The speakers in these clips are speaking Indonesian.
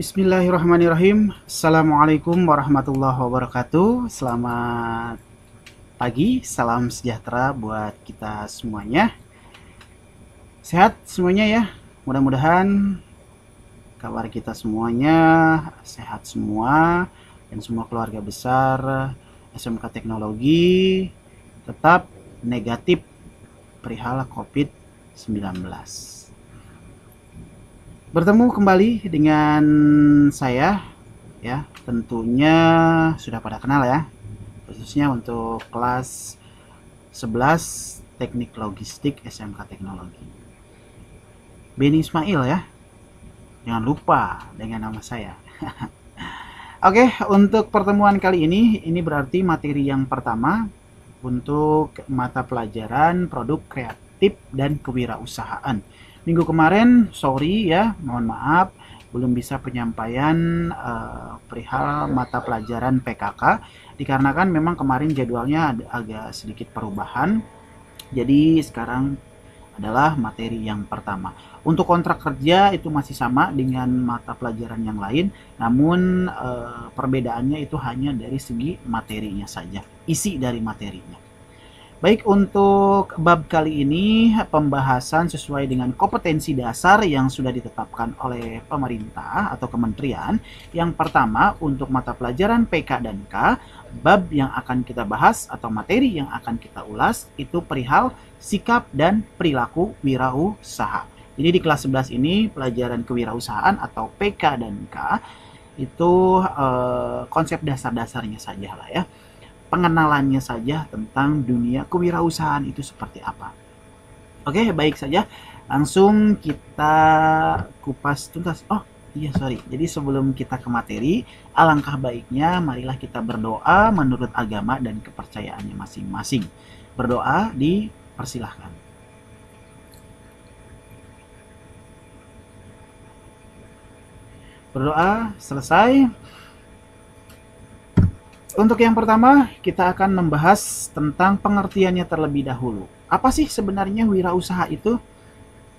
Bismillahirrahmanirrahim. Assalamualaikum warahmatullahi wabarakatuh. Selamat pagi, salam sejahtera buat kita semuanya. Sehat semuanya ya. Mudah-mudahan kabar kita semuanya sehat semua dan semua keluarga besar SMK Teknologi tetap negatif perihal COVID-19. Bertemu kembali dengan saya ya, tentunya sudah pada kenal ya, khususnya untuk kelas 11 Teknik Logistik SMK Teknologi. Beni Ismail ya, jangan lupa dengan nama saya. Oke, untuk pertemuan kali ini berarti materi yang pertama untuk mata pelajaran produk kreatif dan kewirausahaan. Minggu kemarin, sorry ya, mohon maaf, belum bisa penyampaian perihal mata pelajaran PKK, dikarenakan memang kemarin jadwalnya agak sedikit perubahan. Jadi sekarang adalah materi yang pertama. Untuk kontrak kerja itu masih sama dengan mata pelajaran yang lain, namun perbedaannya itu hanya dari segi materinya saja, isi dari materinya. Baik, untuk bab kali ini pembahasan sesuai dengan kompetensi dasar yang sudah ditetapkan oleh pemerintah atau kementerian. Yang pertama untuk mata pelajaran PK dan K, bab yang akan kita bahas atau materi yang akan kita ulas itu perihal sikap dan perilaku wirausaha. Jadi di kelas 11 ini pelajaran kewirausahaan atau PK dan K itu konsep dasar-dasarnya saja lah ya. Pengenalannya saja tentang dunia kewirausahaan itu seperti apa. Oke, baik saja. Langsung kita kupas tuntas. Oh, iya sorry. Jadi sebelum kita ke materi, alangkah baiknya marilah kita berdoa menurut agama dan kepercayaannya masing-masing. Berdoa dipersilahkan. Berdoa selesai. Untuk yang pertama, kita akan membahas tentang pengertiannya terlebih dahulu. Apa sih sebenarnya wirausaha itu?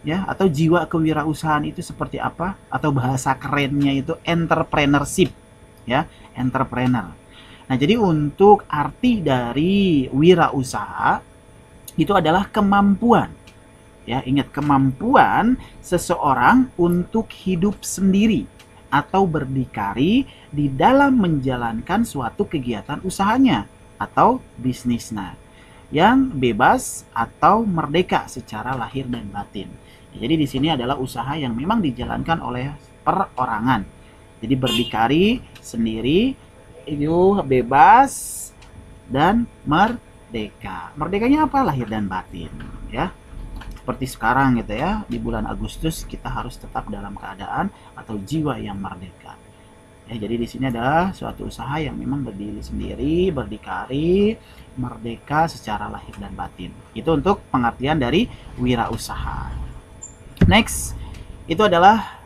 Ya, atau jiwa kewirausahaan itu seperti apa? Atau bahasa kerennya itu entrepreneurship, ya, entrepreneur. Nah, jadi untuk arti dari wirausaha itu adalah kemampuan. Ya, ingat kemampuan seseorang untuk hidup sendiri atau berdikari di dalam menjalankan suatu kegiatan usahanya atau bisnisnya yang bebas atau merdeka secara lahir dan batin. Jadi di sini adalah usaha yang memang dijalankan oleh perorangan. Jadi berdikari sendiri itu bebas dan merdeka. Merdekanya apa? Lahir dan batin, ya. Seperti sekarang gitu ya, di bulan Agustus kita harus tetap dalam keadaan atau jiwa yang merdeka. Ya, jadi di sini adalah suatu usaha yang memang berdiri sendiri, berdikari, merdeka secara lahir dan batin. Itu untuk pengertian dari wirausaha. Next, itu adalah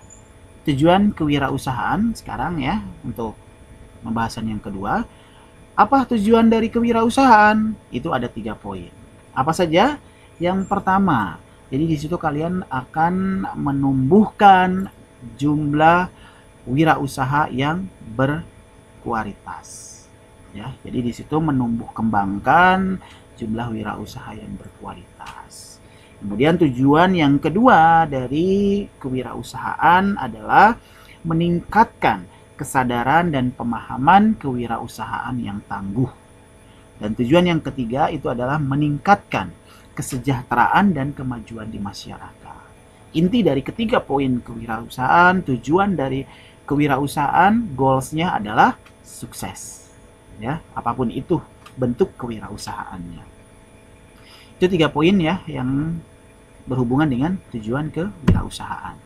tujuan kewirausahaan sekarang ya, untuk pembahasan yang kedua. Apa tujuan dari kewirausahaan? Itu ada 3 poin. Apa saja? Yang pertama, jadi di situ kalian akan menumbuhkan jumlah wirausaha yang berkualitas. Ya, jadi di situ menumbuh kembangkan jumlah wirausaha yang berkualitas. Kemudian tujuan yang kedua dari kewirausahaan adalah meningkatkan kesadaran dan pemahaman kewirausahaan yang tangguh. Dan tujuan yang ketiga itu adalah meningkatkan kesejahteraan dan kemajuan di masyarakat. Inti dari ketiga poin kewirausahaan, tujuan dari kewirausahaan, goalsnya adalah sukses. Ya, apapun itu bentuk kewirausahaannya. Itu 3 poin ya yang berhubungan dengan tujuan kewirausahaan.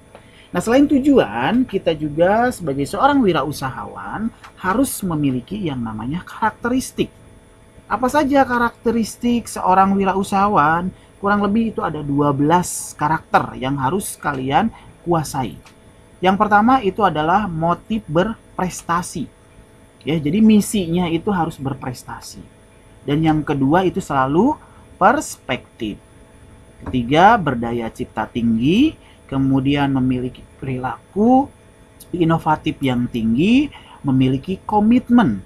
Nah, selain tujuan, kita juga sebagai seorang wirausahawan harus memiliki yang namanya karakteristik. Apa saja karakteristik seorang wirausahawan? Kurang lebih itu ada 12 karakter yang harus kalian kuasai. Yang pertama itu adalah motif berprestasi. Ya, jadi misinya itu harus berprestasi. Dan yang kedua itu selalu perspektif. Ketiga, berdaya cipta tinggi, kemudian memiliki perilaku inovatif yang tinggi, memiliki komitmen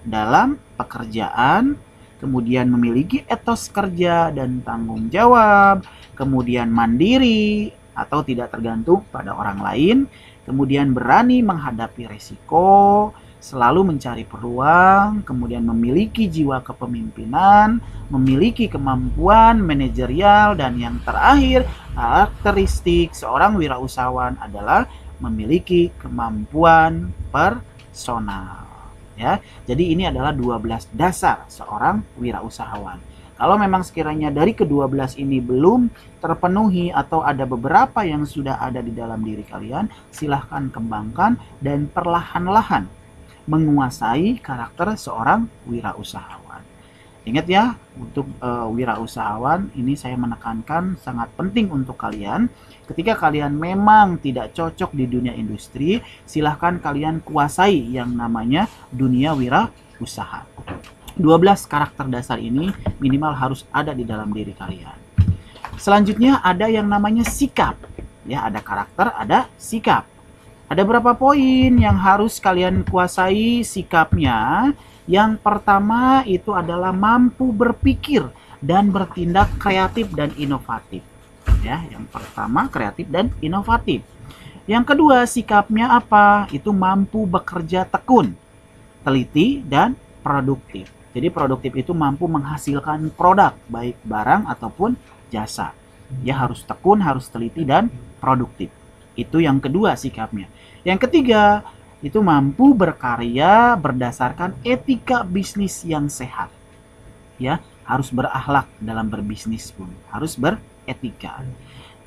dalam pekerjaan, kemudian memiliki etos kerja dan tanggung jawab, kemudian mandiri atau tidak tergantung pada orang lain, kemudian berani menghadapi resiko, selalu mencari peluang, kemudian memiliki jiwa kepemimpinan, memiliki kemampuan manajerial, dan yang terakhir, karakteristik seorang wirausahawan adalah memiliki kemampuan personal. Ya, jadi ini adalah 12 dasar seorang wirausahawan. Kalau memang sekiranya dari ke-12 ini belum terpenuhi atau ada beberapa yang sudah ada di dalam diri kalian, silahkan kembangkan dan perlahan-lahan menguasai karakter seorang wirausahawan. Ingat ya, untuk wirausahawan ini saya menekankan sangat penting untuk kalian. Ketika kalian memang tidak cocok di dunia industri, silahkan kalian kuasai yang namanya dunia wirausaha. 12 karakter dasar ini minimal harus ada di dalam diri kalian. Selanjutnya ada yang namanya sikap. Ya, ada karakter, ada sikap. Ada berapa poin yang harus kalian kuasai sikapnya? Yang pertama itu adalah mampu berpikir dan bertindak kreatif dan inovatif. Ya, yang pertama kreatif dan inovatif. Yang kedua sikapnya apa? Itu mampu bekerja tekun, teliti dan produktif. Jadi produktif itu mampu menghasilkan produk baik barang ataupun jasa. Ya, harus tekun, harus teliti dan produktif. Itu yang kedua sikapnya. Yang ketiga itu mampu berkarya berdasarkan etika bisnis yang sehat. Ya, harus berakhlak dalam berbisnis pun, harus beretika.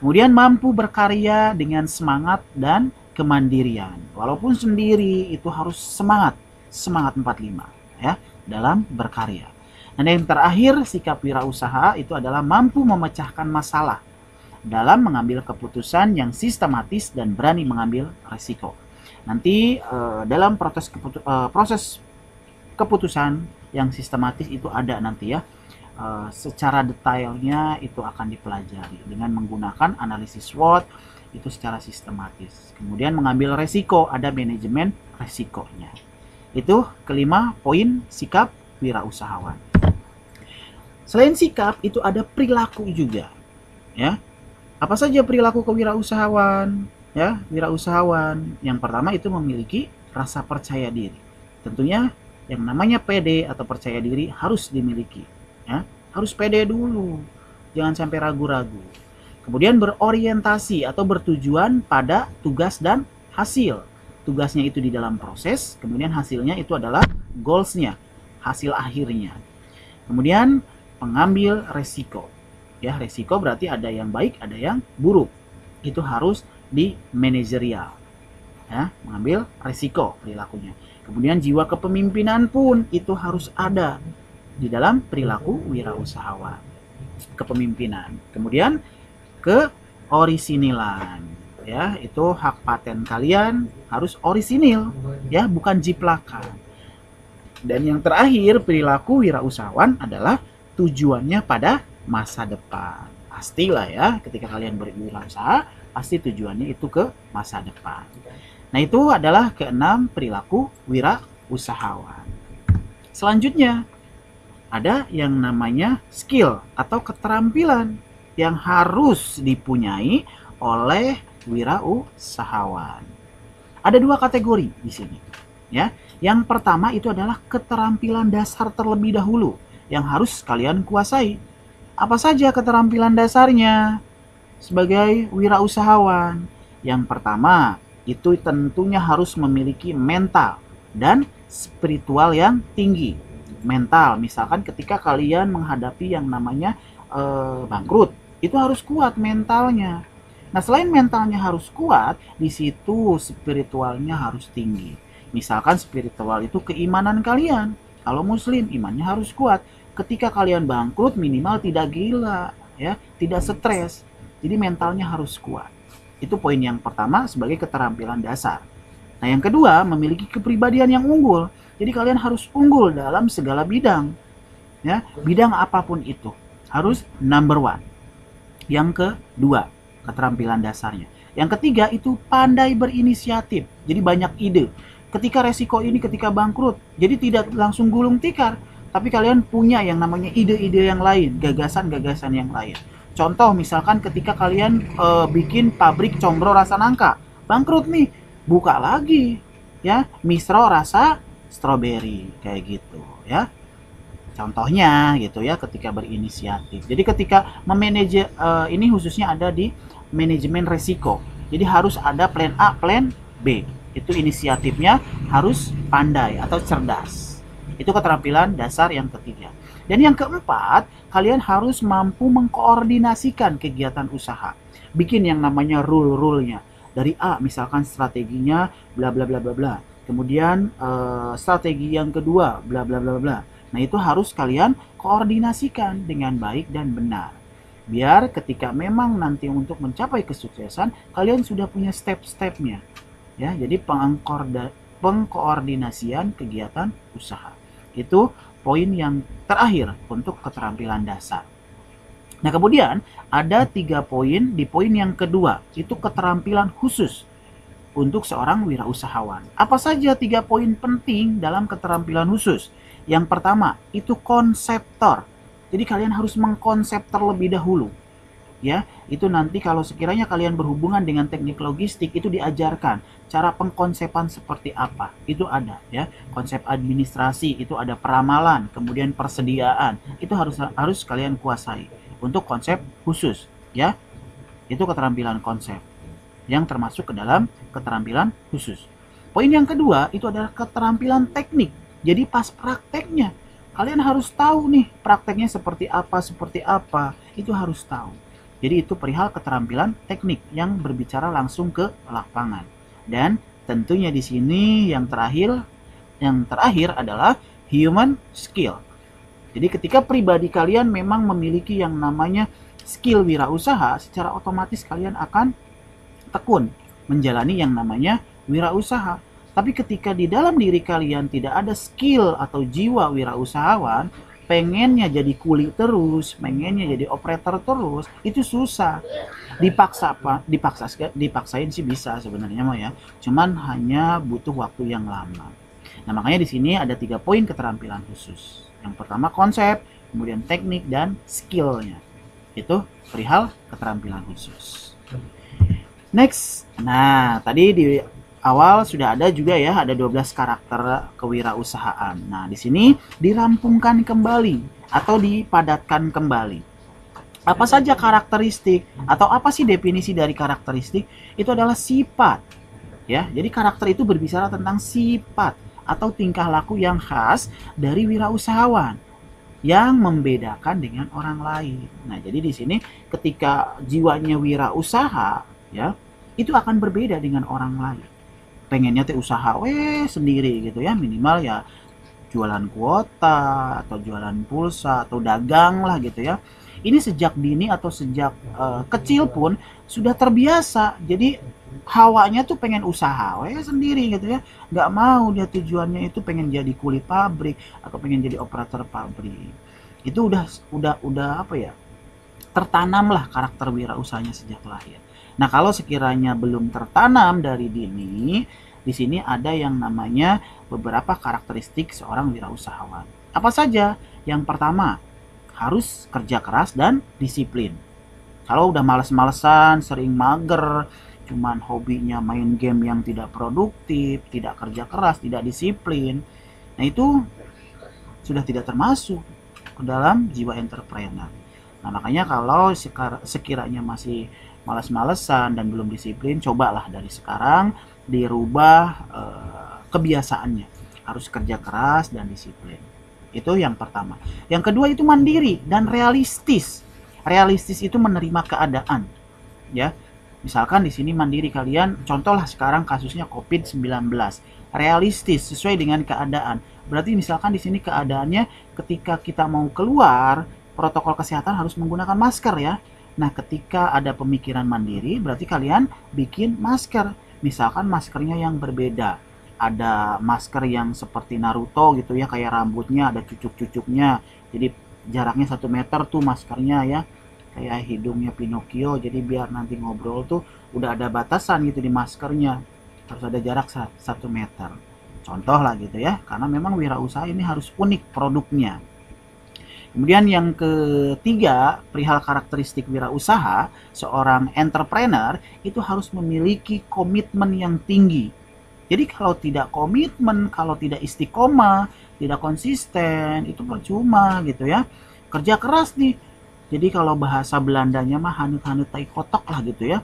Kemudian mampu berkarya dengan semangat dan kemandirian. Walaupun sendiri itu harus semangat 45 ya dalam berkarya. Dan yang terakhir sikap wirausaha itu adalah mampu memecahkan masalah dalam mengambil keputusan yang sistematis dan berani mengambil resiko. Nanti dalam proses keputusan yang sistematis itu ada nanti ya, secara detailnya itu akan dipelajari dengan menggunakan analisis SWOT itu secara sistematis. Kemudian mengambil resiko, ada manajemen resikonya. Itu kelima poin sikap wirausahawan. Selain sikap itu ada perilaku juga ya. Apa saja perilaku kewirausahawan? Ya, wirausahawan yang pertama itu memiliki rasa percaya diri. Tentunya yang namanya pede atau percaya diri harus dimiliki. Ya, harus pede dulu, jangan sampai ragu-ragu. Kemudian berorientasi atau bertujuan pada tugas dan hasil. Tugasnya itu di dalam proses, kemudian hasilnya itu adalah goalsnya, hasil akhirnya. Kemudian pengambil resiko. Ya, resiko berarti ada yang baik, ada yang buruk. Itu harus di manajerial, ya, mengambil resiko perilakunya. Kemudian jiwa kepemimpinan pun itu harus ada di dalam perilaku wirausahawan, kepemimpinan. Kemudian keorisinilan, ya, itu hak paten kalian harus orisinil, ya, bukan jiplakan. Dan yang terakhir perilaku wirausahawan adalah tujuannya pada masa depan. Pastilah ya, ketika kalian berwirausaha pasti tujuannya itu ke masa depan. Nah, itu adalah keenam perilaku wirausahawan. Selanjutnya ada yang namanya skill atau keterampilan yang harus dipunyai oleh wirausahawan. Ada dua kategori di sini ya. Yang pertama itu adalah keterampilan dasar terlebih dahulu yang harus kalian kuasai. Apa saja keterampilan dasarnya sebagai wirausahawan? Yang pertama, itu tentunya harus memiliki mental dan spiritual yang tinggi. Mental, misalkan ketika kalian menghadapi yang namanya bangkrut, itu harus kuat mentalnya. Nah, selain mentalnya harus kuat, di situ spiritualnya harus tinggi. Misalkan spiritual itu keimanan kalian. Kalau muslim, imannya harus kuat. Ketika kalian bangkrut minimal tidak gila, ya, tidak stres. Jadi mentalnya harus kuat. Itu poin yang pertama sebagai keterampilan dasar. Nah, yang kedua memiliki kepribadian yang unggul. Jadi kalian harus unggul dalam segala bidang, ya, bidang apapun itu harus number one. Yang kedua keterampilan dasarnya. Yang ketiga itu pandai berinisiatif. Jadi banyak ide. Ketika resiko ini ketika bangkrut, jadi tidak langsung gulung tikar, tapi kalian punya yang namanya ide-ide yang lain, gagasan-gagasan yang lain. Contoh misalkan ketika kalian bikin pabrik combro rasa nangka, bangkrut nih, buka lagi ya, Misro rasa stroberi kayak gitu ya. Contohnya gitu ya, ketika berinisiatif. Jadi ketika memanage ini khususnya ada di manajemen resiko. Jadi harus ada plan A, plan B. Itu inisiatifnya harus pandai atau cerdas. Itu keterampilan dasar yang ketiga. Dan yang keempat, kalian harus mampu mengkoordinasikan kegiatan usaha. Bikin yang namanya rule-rule-nya. Dari A, misalkan strateginya bla bla bla bla bla. Kemudian strategi yang kedua bla bla bla bla. Nah, itu harus kalian koordinasikan dengan baik dan benar. Biar ketika memang nanti untuk mencapai kesuksesan, kalian sudah punya step-stepnya. Ya, jadi pengkoordinasian kegiatan usaha. Itu poin yang terakhir untuk keterampilan dasar. Nah, kemudian ada 3 poin di poin yang kedua, itu keterampilan khusus untuk seorang wirausahawan. Apa saja 3 poin penting dalam keterampilan khusus? Yang pertama, itu konseptor. Jadi kalian harus mengkonsep terlebih dahulu. Ya, itu nanti kalau sekiranya kalian berhubungan dengan teknik logistik itu diajarkan cara pengkonsepan seperti apa. Itu ada ya. Konsep administrasi itu ada peramalan, kemudian persediaan. Itu harus kalian kuasai untuk konsep khusus ya. Itu keterampilan konsep yang termasuk ke dalam keterampilan khusus. Poin yang kedua itu adalah keterampilan teknik. Jadi pas prakteknya, kalian harus tahu nih prakteknya seperti apa, itu harus tahu. Jadi itu perihal keterampilan teknik yang berbicara langsung ke lapangan. Dan tentunya di sini yang terakhir adalah human skill. Jadi ketika pribadi kalian memang memiliki yang namanya skill wirausaha, secara otomatis kalian akan tekun menjalani yang namanya wirausaha. Tapi ketika di dalam diri kalian tidak ada skill atau jiwa wirausahawan, pengennya jadi kuli terus, pengennya jadi operator terus, itu susah. Dipaksain sih bisa sebenarnya mah ya. Cuman hanya butuh waktu yang lama. Nah, makanya di sini ada 3 poin keterampilan khusus. Yang pertama konsep, kemudian teknik dan skillnya. Itu perihal keterampilan khusus. Next. Nah, tadi di awal sudah ada juga ya, ada 12 karakter kewirausahaan. Nah, di sini dirampungkan kembali atau dipadatkan kembali. Apa saja karakteristik atau apa sih definisi dari karakteristik? Itu adalah sifat. Ya, jadi karakter itu berbicara tentang sifat atau tingkah laku yang khas dari wirausahawan yang membedakan dengan orang lain. Nah, jadi di sini ketika jiwanya wirausaha ya, itu akan berbeda dengan orang lain. Pengennya teh usaha sendiri gitu ya, minimal ya jualan kuota atau jualan pulsa atau dagang lah gitu ya. Ini sejak dini atau sejak kecil pun sudah terbiasa. Jadi hawanya tuh pengen usaha sendiri gitu ya. Nggak mau dia tujuannya itu pengen jadi kuli pabrik atau pengen jadi operator pabrik. Itu udah apa ya? Tertanam lah karakter wirausahanya sejak lahir. Nah, kalau sekiranya belum tertanam dari dini, di sini ada yang namanya beberapa karakteristik seorang wirausahawan. Apa saja? Yang pertama, harus kerja keras dan disiplin. Kalau udah males-malesan, sering mager, cuman hobinya main game yang tidak produktif, tidak kerja keras, tidak disiplin, nah itu sudah tidak termasuk ke dalam jiwa entrepreneur. Nah, makanya kalau sekiranya masih malas-malesan dan belum disiplin, cobalah dari sekarang dirubah kebiasaannya. Harus kerja keras dan disiplin. Itu yang pertama. Yang kedua itu mandiri dan realistis. Realistis itu menerima keadaan. Ya. Misalkan di sini mandiri kalian, contohlah sekarang kasusnya COVID-19. Realistis sesuai dengan keadaan. Berarti misalkan di sini keadaannya ketika kita mau keluar, protokol kesehatan harus menggunakan masker ya. Nah, ketika ada pemikiran mandiri, berarti kalian bikin masker. Misalkan maskernya yang berbeda. Ada masker yang seperti Naruto gitu ya, kayak rambutnya ada cucuk-cucuknya. Jadi jaraknya 1 meter tuh maskernya ya. kayak hidungnya Pinocchio, jadi biar nanti ngobrol tuh udah ada batasan gitu di maskernya, harus ada jarak 1 meter. Contoh lah gitu ya, karena memang wirausaha ini harus unik produknya. Kemudian yang ketiga, perihal karakteristik wirausaha, seorang entrepreneur itu harus memiliki komitmen yang tinggi. Jadi kalau tidak komitmen, kalau tidak istiqomah, tidak konsisten, itu percuma gitu ya. Kerja keras nih. Jadi kalau bahasa Belandanya mah hanut-hanut tai kotok lah gitu ya.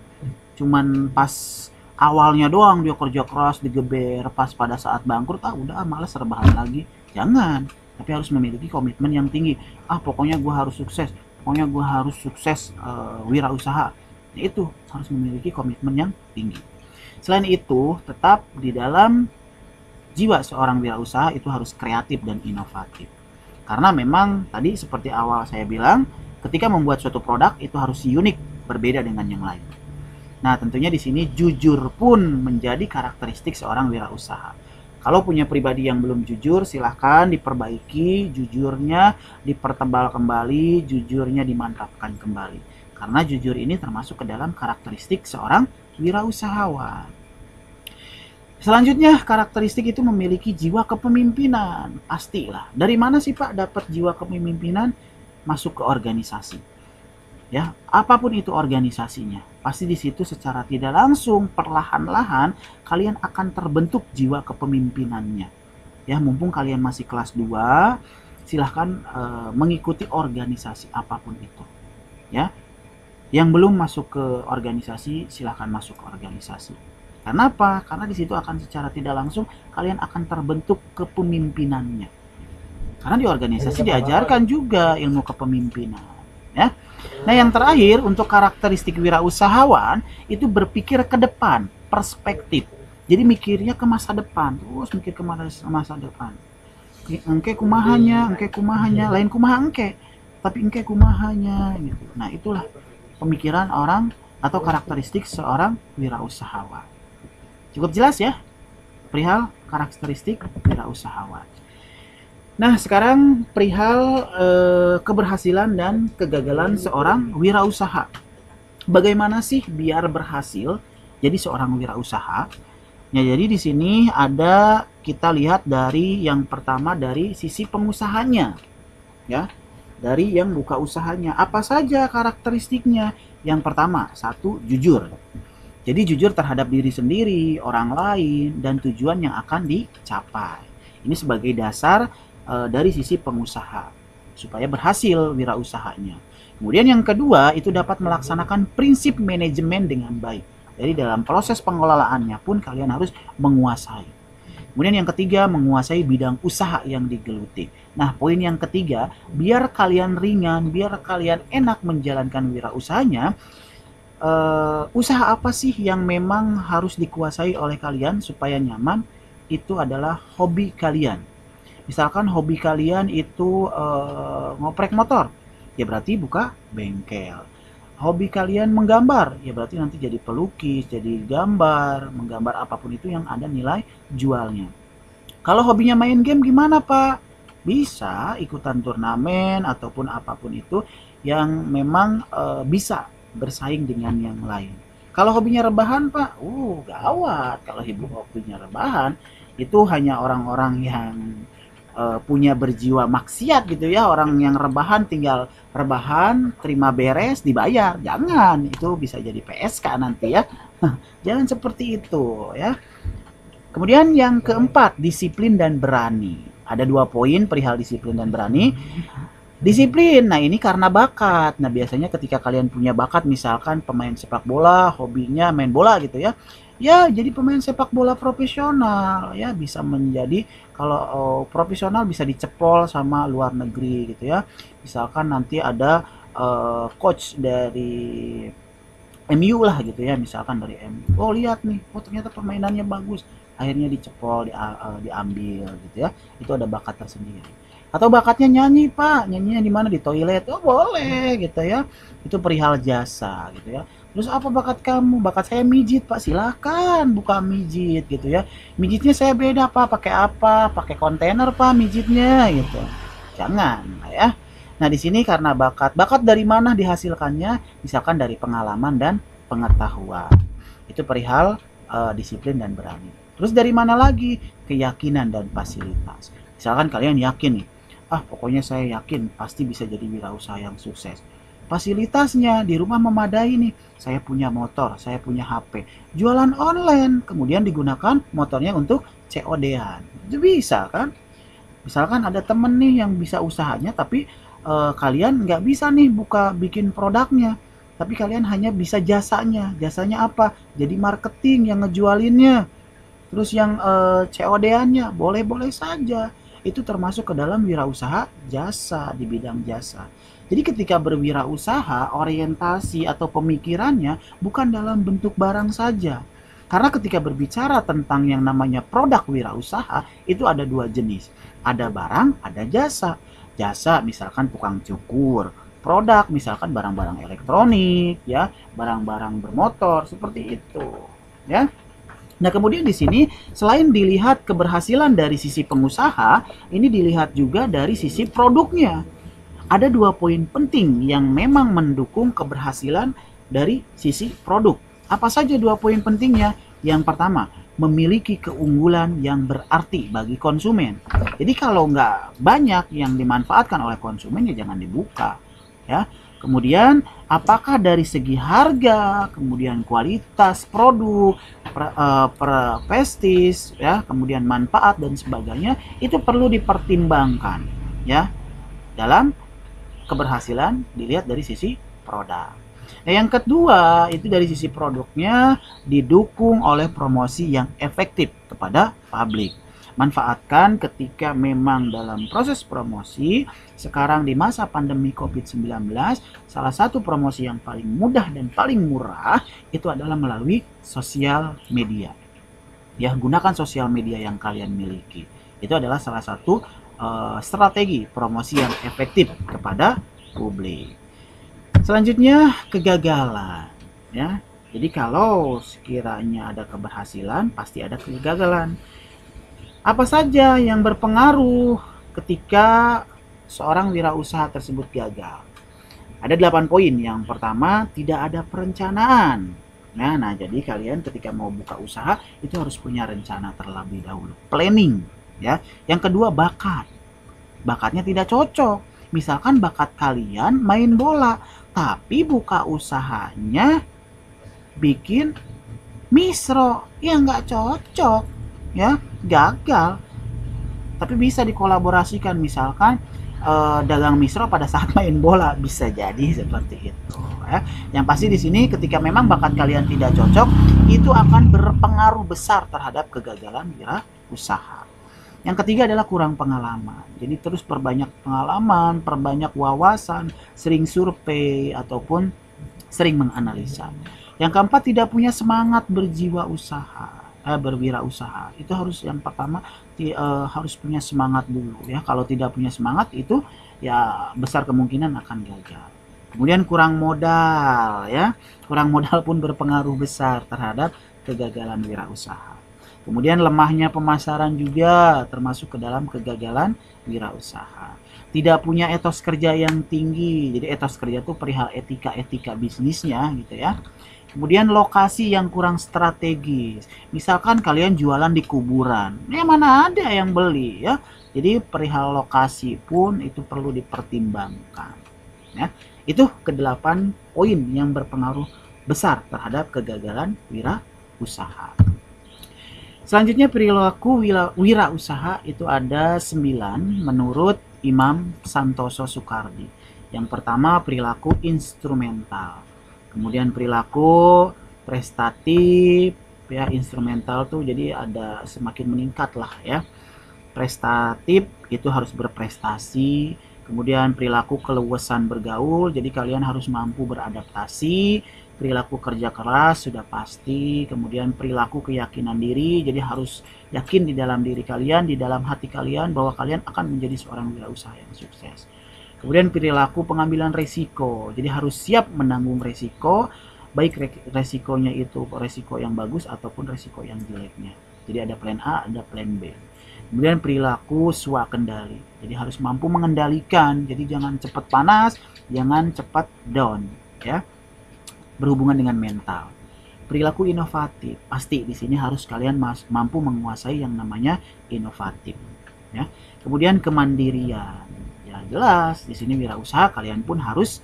Cuman pas awalnya doang dia kerja keras, digeber, pas pada saat bangkrut udah males rebahan lagi. Jangan, tapi harus memiliki komitmen yang tinggi. Pokoknya gue harus sukses, pokoknya gue harus sukses wirausaha. Nah, itu harus memiliki komitmen yang tinggi. Selain itu, tetap di dalam jiwa seorang wirausaha itu harus kreatif dan inovatif. Karena memang tadi seperti awal saya bilang, ketika membuat suatu produk itu harus unik, berbeda dengan yang lain. Nah, tentunya di sini jujur pun menjadi karakteristik seorang wirausaha. Kalau punya pribadi yang belum jujur, silahkan diperbaiki, jujurnya dipertebal kembali, jujurnya dimantapkan kembali. Karena jujur ini termasuk ke dalam karakteristik seorang wirausahawan. Selanjutnya, karakteristik itu memiliki jiwa kepemimpinan. Pastilah. Dari mana sih Pak dapat jiwa kepemimpinan? Masuk ke organisasi. Ya, apapun itu organisasinya, pasti di situ secara tidak langsung, perlahan-lahan kalian akan terbentuk jiwa kepemimpinannya. Ya, mumpung kalian masih kelas 2, silahkan mengikuti organisasi apapun itu. Ya, yang belum masuk ke organisasi, silahkan masuk ke organisasi. Karena apa? Karena di situ akan secara tidak langsung kalian akan terbentuk kepemimpinannya. Karena di organisasi diajarkan juga ilmu kepemimpinan. Ya. Nah, yang terakhir untuk karakteristik wirausahawan itu berpikir ke depan, perspektif. Jadi mikirnya ke masa depan, terus mikir ke masa depan. Engke kumahanya, lain kumaha engke, tapi engke kumahanya gitu. Nah, itulah pemikiran orang atau karakteristik seorang wirausahawan. Cukup jelas ya perihal karakteristik wirausahawan. Nah, sekarang perihal keberhasilan dan kegagalan seorang wirausaha. Bagaimana sih biar berhasil jadi seorang wirausaha? Ya, jadi di sini ada kita lihat dari yang pertama dari sisi pengusahanya. Ya. Dari yang buka usahanya. Apa saja karakteristiknya? Yang pertama, 1, jujur. Jadi jujur terhadap diri sendiri, orang lain, dan tujuan yang akan dicapai. Ini sebagai dasar dari sisi pengusaha supaya berhasil wirausahanya. Kemudian yang kedua itu dapat melaksanakan prinsip manajemen dengan baik. Jadi dalam proses pengelolaannya pun kalian harus menguasai. Kemudian yang ketiga menguasai bidang usaha yang digeluti. Nah, poin yang ketiga, biar kalian ringan, biar kalian enak menjalankan wirausahanya, usaha apa sih yang memang harus dikuasai oleh kalian supaya nyaman? Itu adalah hobi kalian. Misalkan hobi kalian itu ngoprek motor, ya berarti buka bengkel. Hobi kalian menggambar, ya berarti nanti jadi pelukis, jadi menggambar apapun itu yang ada nilai jualnya. Kalau hobinya main game gimana Pak? Bisa ikutan turnamen ataupun apapun itu yang memang bisa bersaing dengan yang lain. Kalau hobinya rebahan Pak, gawat. Kalau hobinya rebahan, itu hanya orang-orang yang punya berjiwa maksiat gitu ya. Orang yang rebahan tinggal rebahan, terima beres, dibayar. Jangan, itu bisa jadi PSK nanti ya. Jangan seperti itu ya. Kemudian yang keempat, disiplin dan berani. Ada 2 poin perihal disiplin dan berani. Disiplin, nah ini karena bakat. Nah, biasanya ketika kalian punya bakat, misalkan pemain sepak bola, hobinya main bola gitu ya. Ya, jadi pemain sepak bola profesional ya, bisa menjadi kalau profesional bisa dicepol sama luar negeri gitu ya. Misalkan nanti ada coach dari MU lah gitu ya, misalkan dari MU. Oh, lihat nih, ternyata permainannya bagus. Akhirnya dicepol, diambil gitu ya. Itu ada bakat tersendiri. Atau bakatnya nyanyi Pak, nyanyinya di mana? Di toilet. Oh boleh gitu ya. Itu perihal jasa gitu ya. Terus apa bakat kamu? Bakat saya mijit Pak, silakan buka mijit gitu ya. Mijitnya saya beda Pak, pakai apa? Pakai kontainer Pak mijitnya gitu. Jangan ya. Nah, di sini karena bakat dari mana dihasilkannya? Misalkan dari pengalaman dan pengetahuan. Itu perihal disiplin dan berani. Terus dari mana lagi? Keyakinan dan fasilitas. Misalkan kalian yakin nih, pokoknya saya yakin pasti bisa jadi wirausaha yang sukses. Fasilitasnya di rumah memadai nih. Saya punya motor, saya punya HP. Jualan online, kemudian digunakan motornya untuk COD-an. Itu bisa kan? Misalkan ada temen nih yang bisa usahanya, tapi kalian nggak bisa nih bikin produknya, tapi kalian hanya bisa jasanya. Jasanya apa? Jadi marketing yang ngejualinnya. Terus yang COD-annya boleh-boleh saja. Itu termasuk ke dalam wirausaha jasa, di bidang jasa. Jadi ketika berwirausaha, orientasi atau pemikirannya bukan dalam bentuk barang saja. Karena ketika berbicara tentang yang namanya produk wirausaha, itu ada dua jenis. Ada barang, ada jasa. Jasa misalkan tukang cukur, produk misalkan barang-barang elektronik, ya, barang-barang bermotor, seperti itu, ya. Nah, kemudian di sini selain dilihat keberhasilan dari sisi pengusaha, ini dilihat juga dari sisi produknya. Ada dua poin penting yang memang mendukung keberhasilan dari sisi produk. Apa saja dua poin pentingnya? Yang pertama, memiliki keunggulan yang berarti bagi konsumen. Jadi kalau nggak banyak yang dimanfaatkan oleh konsumen, ya jangan dibuka, ya. Kemudian apakah dari segi harga, kemudian kualitas produk, prestis, ya, kemudian manfaat dan sebagainya, itu perlu dipertimbangkan, ya, dalam keberhasilan dilihat dari sisi produk. Nah, yang kedua itu dari sisi produknya didukung oleh promosi yang efektif kepada publik. Manfaatkan ketika memang dalam proses promosi, sekarang di masa pandemi COVID-19, salah satu promosi yang paling mudah dan paling murah itu adalah melalui sosial media. Ya, gunakan sosial media yang kalian miliki. Itu adalah salah satu strategi promosi yang efektif kepada publik. Selanjutnya, kegagalan, ya. Jadi kalau sekiranya ada keberhasilan, pasti ada kegagalan. Apa saja yang berpengaruh ketika seorang wirausaha tersebut gagal? Ada 8 poin. Yang pertama, tidak ada perencanaan. Nah, jadi kalian ketika mau buka usaha itu harus punya rencana terlebih dahulu, planning, ya. Yang kedua, bakat. Bakatnya tidak cocok. Misalkan bakat kalian main bola, tapi buka usahanya bikin misro, ya nggak cocok, ya, gagal. Tapi bisa dikolaborasikan, misalkan dagang misro pada saat main bola, bisa jadi seperti itu, ya. Yang pasti di sini ketika memang bakat kalian tidak cocok, itu akan berpengaruh besar terhadap kegagalan wirausaha. Yang ketiga adalah kurang pengalaman. Jadi terus perbanyak pengalaman, perbanyak wawasan, sering survei ataupun sering menganalisa. Yang keempat, tidak punya semangat berwirausaha. Itu harus yang pertama harus punya semangat dulu, ya. Kalau tidak punya semangat itu ya besar kemungkinan akan gagal. Kemudian kurang modal, ya. Kurang modal pun berpengaruh besar terhadap kegagalan wirausaha. Kemudian lemahnya pemasaran juga termasuk ke dalam kegagalan wirausaha. Tidak punya etos kerja yang tinggi. Jadi etos kerja itu perihal etika bisnisnya, gitu ya. Kemudian lokasi yang kurang strategis. Misalkan kalian jualan di kuburan, ya mana ada yang beli, ya. Jadi perihal lokasi pun itu perlu dipertimbangkan, ya. Itu ke-8 poin yang berpengaruh besar terhadap kegagalan wirausaha. Selanjutnya perilaku wirausaha itu ada 9 menurut Imam Santoso Soekardi. Yang pertama, perilaku instrumental. Kemudian perilaku prestatif, ya. Instrumental tuh jadi ada semakin meningkat lah, ya. Prestatif itu harus berprestasi. Kemudian perilaku keluasan bergaul, jadi kalian harus mampu beradaptasi. Perilaku kerja keras sudah pasti. Kemudian perilaku keyakinan diri, jadi harus yakin di dalam diri kalian, di dalam hati kalian bahwa kalian akan menjadi seorang wirausaha yang sukses. Kemudian perilaku pengambilan resiko, jadi harus siap menanggung resiko, baik resikonya itu resiko yang bagus ataupun resiko yang jeleknya. Jadi ada plan A, ada plan B. Kemudian perilaku swakendali. Jadi harus mampu mengendalikan. Jadi jangan cepat panas, jangan cepat down, ya. Berhubungan dengan mental. Perilaku inovatif. Pasti di sini harus kalian mampu menguasai yang namanya inovatif, ya. Kemudian kemandirian. Ya jelas di sini wirausaha kalian pun harus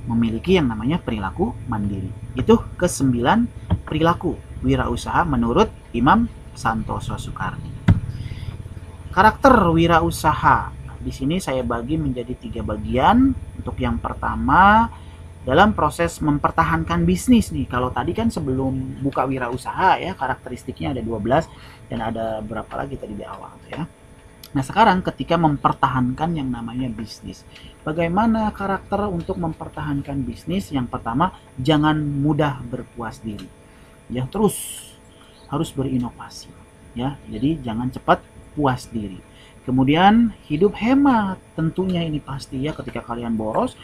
memiliki yang namanya perilaku mandiri. Itu ke-9 perilaku wirausaha menurut Imam Santoso Soekardi. Karakter wirausaha. Di sini saya bagi menjadi 3 bagian. Untuk yang pertama, dalam proses mempertahankan bisnis nih. Kalau tadi kan sebelum buka wirausaha ya, karakteristiknya ada 12 dan ada berapa lagi tadi di awal ya. Nah, sekarang ketika mempertahankan yang namanya bisnis. Bagaimana karakter untuk mempertahankan bisnis? Yang pertama, jangan mudah berpuas diri. Ya, terus harus berinovasi ya. Jadi jangan cepat puas diri. Kemudian hidup hemat, tentunya ini pasti ya, ketika kalian boros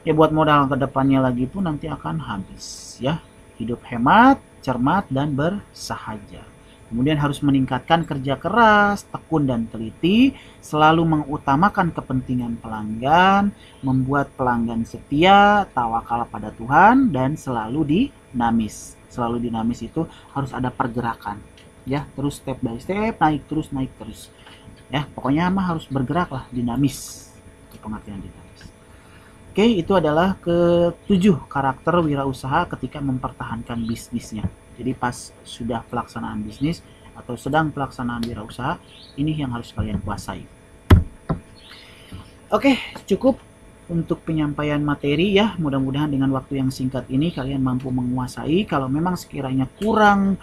ya buat modal ke depannya lagi pun nanti akan habis ya. Hidup hemat, cermat dan bersahaja. Kemudian harus meningkatkan kerja keras, tekun dan teliti, selalu mengutamakan kepentingan pelanggan, membuat pelanggan setia, tawakal pada Tuhan dan selalu dinamis. Selalu dinamis itu harus ada pergerakan ya, terus step by step, naik terus ya, pokoknya mah harus bergerak lah, dinamis, itu pengertian dinamis. Oke, itu adalah ke-7 karakter wirausaha ketika mempertahankan bisnisnya. Jadi pas sudah pelaksanaan bisnis atau sedang pelaksanaan wirausaha, ini yang harus kalian kuasai. Oke, cukup untuk penyampaian materi ya. Mudah-mudahan dengan waktu yang singkat ini kalian mampu menguasai. Kalau memang sekiranya kurang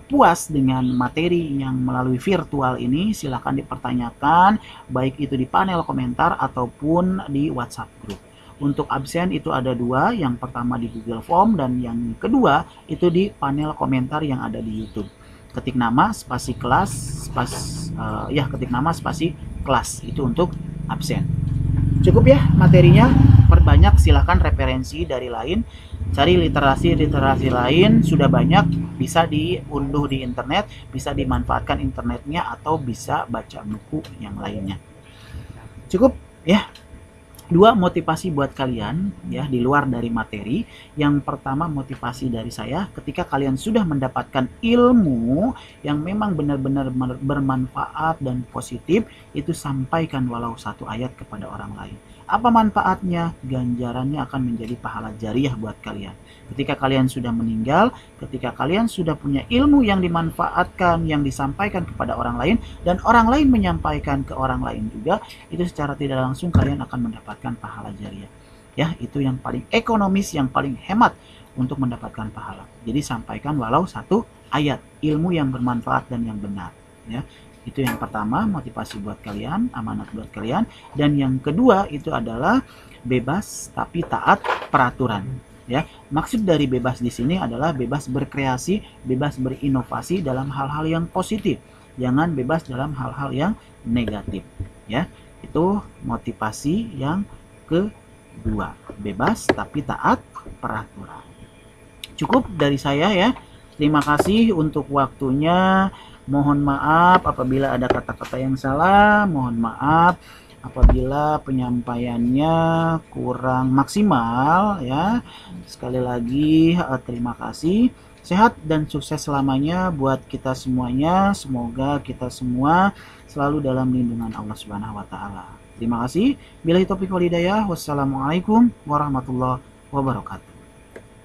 puas dengan materi yang melalui virtual ini, silahkan dipertanyakan baik itu di panel komentar ataupun di WhatsApp group. Untuk absen itu ada 2, yang pertama di Google Form dan yang kedua itu di panel komentar yang ada di YouTube. Ketik nama spasi kelas ketik nama spasi kelas, itu untuk absen. Cukup ya materinya, perbanyak silahkan referensi dari lain, cari literasi lain, sudah banyak, bisa diunduh di internet, bisa dimanfaatkan internetnya atau bisa baca buku yang lainnya. Cukup ya. 2 motivasi buat kalian ya di luar dari materi. Yang pertama, motivasi dari saya, ketika kalian sudah mendapatkan ilmu yang memang benar-benar bermanfaat dan positif, itu sampaikan walau 1 ayat kepada orang lain. Apa manfaatnya? Ganjarannya akan menjadi pahala jariah buat kalian. Ketika kalian sudah meninggal, ketika kalian sudah punya ilmu yang dimanfaatkan, yang disampaikan kepada orang lain, dan orang lain menyampaikan ke orang lain juga, itu secara tidak langsung kalian akan mendapatkan pahala jariah. Ya, itu yang paling ekonomis, yang paling hemat untuk mendapatkan pahala. Jadi sampaikan walau 1 ayat ilmu yang bermanfaat dan yang benar. Ya. Itu yang pertama, motivasi buat kalian, amanat buat kalian. Dan yang kedua itu adalah bebas tapi taat peraturan. Ya, maksud dari bebas di sini adalah bebas berkreasi, bebas berinovasi dalam hal-hal yang positif. Jangan bebas dalam hal-hal yang negatif. Ya, itu motivasi yang kedua, bebas tapi taat peraturan. Cukup dari saya ya. Terima kasih untuk waktunya. Mohon maaf apabila ada kata-kata yang salah, mohon maaf apabila penyampaiannya kurang maksimal ya. Sekali lagi terima kasih. Sehat dan sukses selamanya buat kita semuanya. Semoga kita semua selalu dalam lindungan Allah Subhanahu wa taala. Terima kasih. Billahi taufiq wal hidayah. Wassalamualaikum warahmatullahi wabarakatuh.